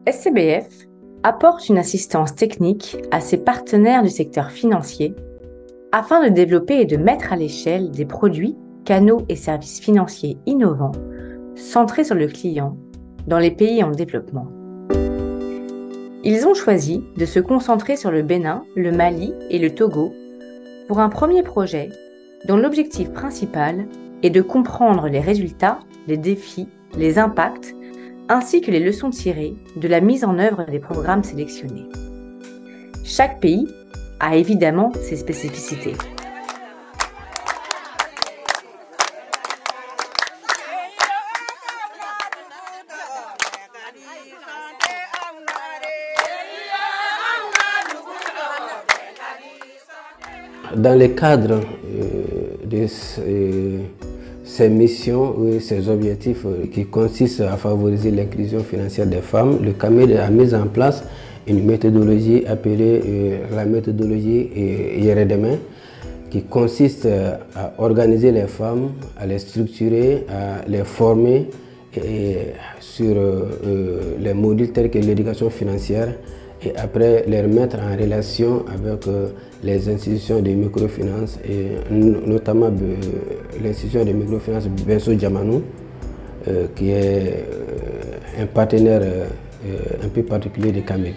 SCBF apporte une assistance technique à ses partenaires du secteur financier afin de développer et de mettre à l'échelle des produits, canaux et services financiers innovants centrés sur le client dans les pays en développement. Ils ont choisi de se concentrer sur le Bénin, le Mali et le Togo pour un premier projet dont l'objectif principal est de comprendre les résultats, les défis, les impacts, ainsi que les leçons tirées de la mise en œuvre des programmes sélectionnés. Chaque pays a évidemment ses spécificités. Dans le cadre de ces missions ou ces objectifs qui consistent à favoriser l'inclusion financière des femmes, le CAMED a mis en place une méthodologie appelée la méthodologie Yeredemain, qui consiste à organiser les femmes, à les structurer, à les former sur les modules tels que l'éducation financière et après les mettre en relation avec les institutions de microfinance et notamment l'institution de microfinance Benso Djamanou qui est un partenaire un peu particulier de CAMED.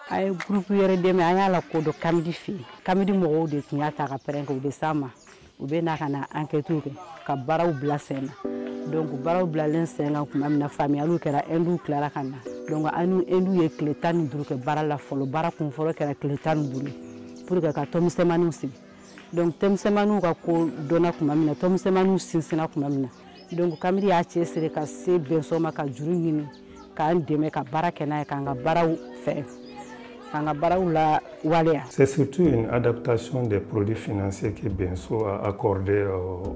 Ay groupe Yeredemain anya la ko do kamdi fi kamdi mo de tinyata ka prenko de sama ube na kana enquête ka baraw blasena donc baraw blalen sena ko amna famille alu kera endu clara kana donc anu endu ye kletan duru ke barala folo bara kun folo kera kletan duru pour que ka tom semanu si donc tom semanu ka ko dona ko amna tom semanu sinsina ko amna donc kamdi ya chesere ka se benso ma ka juru yini ka ndeme ka baraka na ka nga baraw fe. C'est surtout une adaptation des produits financiers que Benso a accordé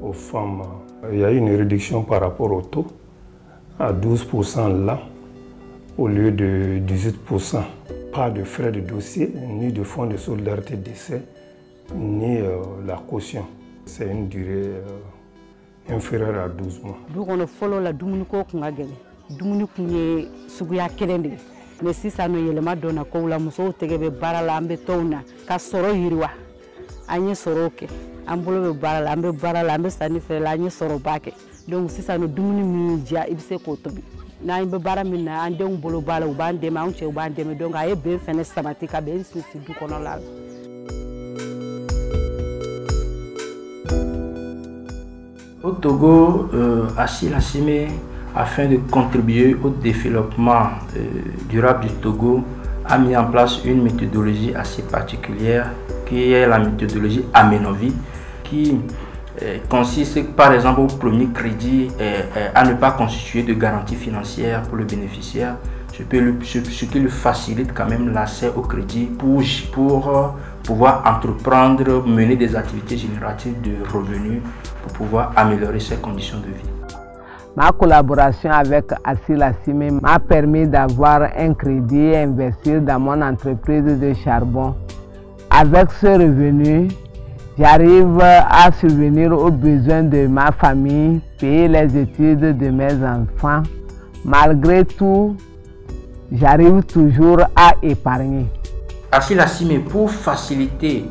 aux femmes. Il y a eu une réduction par rapport au taux à 12% là, au lieu de 18%. Pas de frais de dossier, ni de fonds de solidarité décès, ni la caution. C'est une durée inférieure à 12 mois. Donc on follow la Dumuniko Kungagel, Dumunikunye Suguya Kerende. Mais si ça ne y est pas donné, comme la muso tegebe baralambe tona, kasoro yiriwa, anye soroke, ambolo baralambe baralambe sanife l'anye sorobake. Donc si ça ne dumuni mija ibse kotobi. Na imbe baramina ande umbolo bala ubande ma unche ubande me donc aye ben fene sabatika ben si du konola. Au Togo, Achille Assime, afin de contribuer au développement durable du Togo, a mis en place une méthodologie assez particulière qui est la méthodologie Amenovi, qui consiste par exemple au premier crédit à ne pas constituer de garantie financière pour le bénéficiaire, ce qui lui facilite quand même l'accès au crédit pour pouvoir entreprendre, mener des activités génératives de revenus pour pouvoir améliorer ses conditions de vie. Ma collaboration avec Achille Assime m'a permis d'avoir un crédit et investir dans mon entreprise de charbon. Avec ce revenu, j'arrive à subvenir aux besoins de ma famille, payer les études de mes enfants. Malgré tout, j'arrive toujours à épargner. Achille Assime, pour faciliter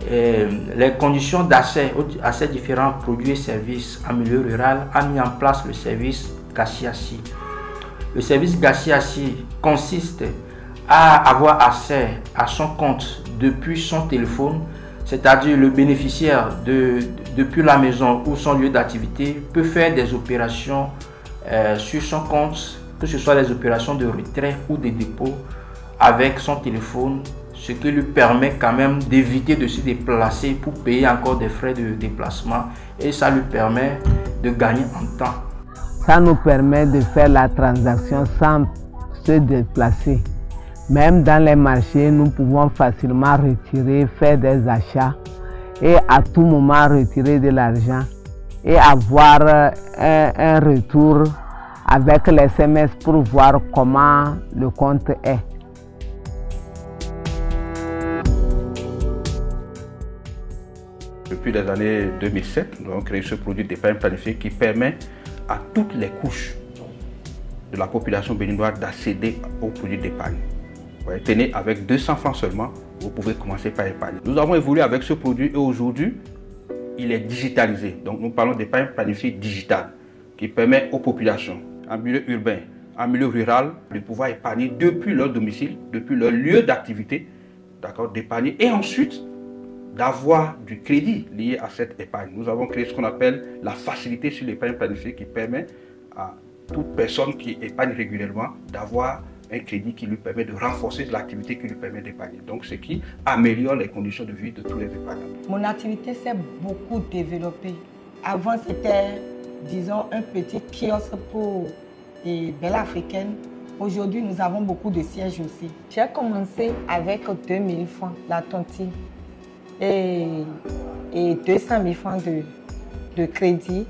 les conditions d'accès à ces différents produits et services en milieu rural, a mis en place le service Gassiassi. Le service Gassiassi consiste à avoir accès à son compte depuis son téléphone, c'est-à-dire le bénéficiaire depuis la maison ou son lieu d'activité peut faire des opérations sur son compte, que ce soit des opérations de retrait ou de dépôt avec son téléphone, ce qui lui permet quand même d'éviter de se déplacer pour payer encore des frais de déplacement et ça lui permet de gagner en temps. Ça nous permet de faire la transaction sans se déplacer. Même dans les marchés, nous pouvons facilement retirer, faire des achats et à tout moment retirer de l'argent et avoir un retour avec les SMS pour voir comment le compte est. Depuis les années 2007, nous avons créé ce produit d'épargne planifiée qui permet à toutes les couches de la population béninoise d'accéder aux produits d'épargne. Tenez, avec 200 francs seulement, vous pouvez commencer par épargner. Nous avons évolué avec ce produit et aujourd'hui, il est digitalisé. Donc nous parlons d'épargne planifiée digitale qui permet aux populations en milieu urbain, en milieu rural, de pouvoir épargner depuis leur domicile, depuis leur lieu d'activité, d'accord, d'épargner et ensuite d'avoir du crédit lié à cette épargne. Nous avons créé ce qu'on appelle la facilité sur l'épargne planifiée qui permet à toute personne qui épargne régulièrement d'avoir un crédit qui lui permet de renforcer l'activité qui lui permet d'épargner. Donc, ce qui améliore les conditions de vie de tous les épargnants. Mon activité s'est beaucoup développée. Avant, c'était, disons, un petit kiosque pour les belles africaines. Aujourd'hui, nous avons beaucoup de sièges aussi. J'ai commencé avec 2000 francs la tontine et 200 000 francs de crédit.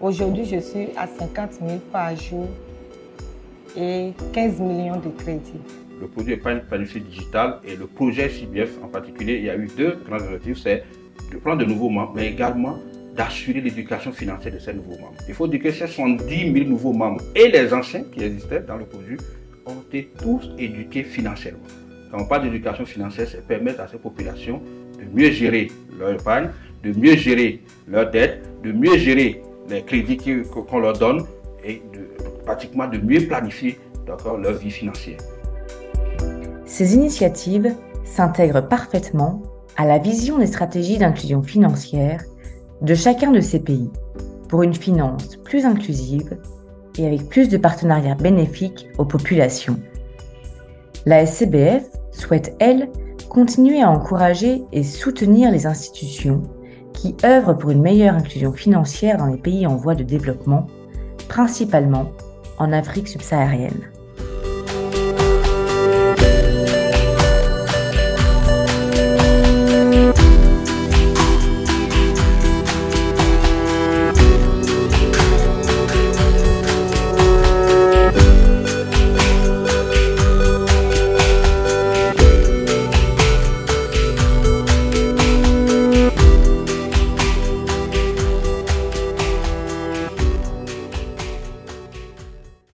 Aujourd'hui, je suis à 50 000 par jour et 15 millions de crédits. Le produit épargne planifiée digitale et le projet CBF en particulier, il y a eu deux grands objectifs, c'est de prendre de nouveaux membres, mais également d'assurer l'éducation financière de ces nouveaux membres. Il faut dire que ces 70 000 nouveaux membres et les anciens qui existaient dans le produit ont été tous éduqués financièrement. Quand on parle d'éducation financière, c'est permettre à ces populations de mieux gérer leur épargne, de mieux gérer leurs dettes, de mieux gérer les crédits qu'on leur donne et pratiquement de mieux planifier leur vie financière. Ces initiatives s'intègrent parfaitement à la vision des stratégies d'inclusion financière de chacun de ces pays pour une finance plus inclusive et avec plus de partenariats bénéfiques aux populations. La SCBF souhaite, elle, continuer à encourager et soutenir les institutions qui œuvrent pour une meilleure inclusion financière dans les pays en voie de développement, principalement en Afrique subsaharienne.